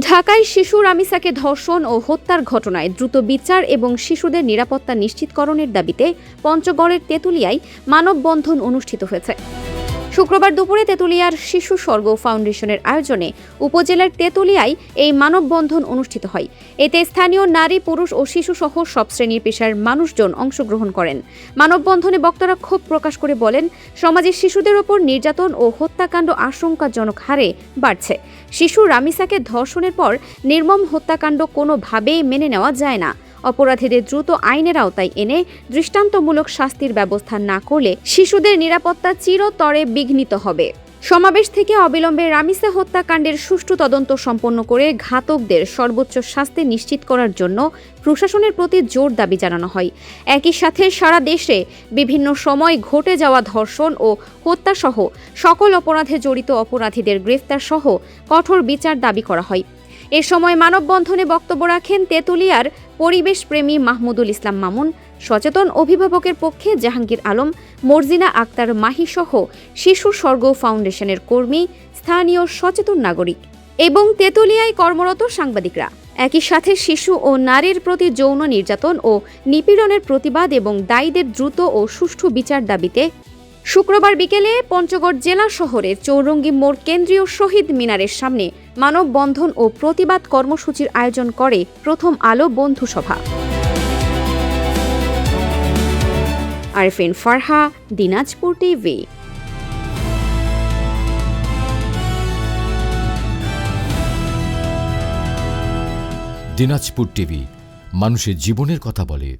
ঢাকায় শিশু রামিসাকে ধর্ষণ ও হত্যার ঘটনায় দ্রুত বিচার এবং শিশুদের নিরাপত্তা নিশ্চিতকরণের দাবিতে পঞ্চগড়ের তেঁতুলিয়ায় মানববন্ধন অনুষ্ঠিত হয়েছে। শুক্রবার দুপুরে তেঁতুলিয়ার শিশু স্বর্গ ফাউন্ডেশনের আয়োজনে উপজেলার তেঁতুলিয়ায় এই মানববন্ধন অনুষ্ঠিত হয়। এতে স্থানীয় নারী, পুরুষ ও শিশুসহ সব শ্রেণীর পেশার মানুষজন অংশগ্রহণ করেন। মানববন্ধনে বক্তারা ক্ষোভ প্রকাশ করে বলেন, সমাজে শিশুদের ওপর নির্যাতন ও হত্যাকাণ্ড আশঙ্কাজনক হারে বাড়ছে। শিশু রামিসাকে ধর্ষণের পর নির্মম হত্যাকাণ্ড কোনোভাবেই মেনে নেওয়া যায় না। অপরাধীদের দ্রুত আইনের আওতায় এনে দৃষ্টান্তমূলক শাস্তির ব্যবস্থা না করলে শিশুদের নিরাপত্তা চিরতরে বিঘ্নিত হবে। সমাবেশ থেকে অবিলম্বে রামিসা হত্যাকাণ্ডের সুষ্ঠু তদন্ত সম্পন্ন করে ঘাতকদের সর্বোচ্চ শাস্তি নিশ্চিত করার জন্য প্রশাসনের প্রতি জোর দাবি জানানো হয়। একই সাথে সারা দেশে বিভিন্ন সময় ঘটে যাওয়া ধর্ষণ ও হত্যাসহ সকল অপরাধে জড়িত অপরাধীদের গ্রেফতার সহ কঠোর বিচার দাবি করা হয়। এ সময় মানববন্ধনে বক্তব্য রাখেন তেঁতুলিয়ার পরিবেশপ্রেমী মাহমুদুল ইসলাম মামুন, সচেতন অভিভাবকের পক্ষে জাহাঙ্গীর আলম, মর্জিনা আক্তার মাহি সহ শিশু স্বর্গ ফাউন্ডেশনের কর্মী, স্থানীয় সচেতন নাগরিক এবং তেঁতুলিয়ায় কর্মরত সাংবাদিকরা। একই সাথে শিশু ও নারীর প্রতি যৌন নির্যাতন ও নিপীড়নের প্রতিবাদ এবং দায়ীদের দ্রুত ও সুষ্ঠু বিচার দাবিতে শুক্রবার বিকেলে পঞ্চগড় জেলা শহরের চৌরঙ্গী মোড় কেন্দ্রীয় শহীদ মিনারের সামনে মানববন্ধন ও প্রতিবাদ কর্মসূচির আয়োজন করে প্রথম আলো বন্ধু সভা। আরফিন ফারহা, দিনাজপুর টিভি। দিনাজপুর টিভি মানুষের জীবনের কথা বলে।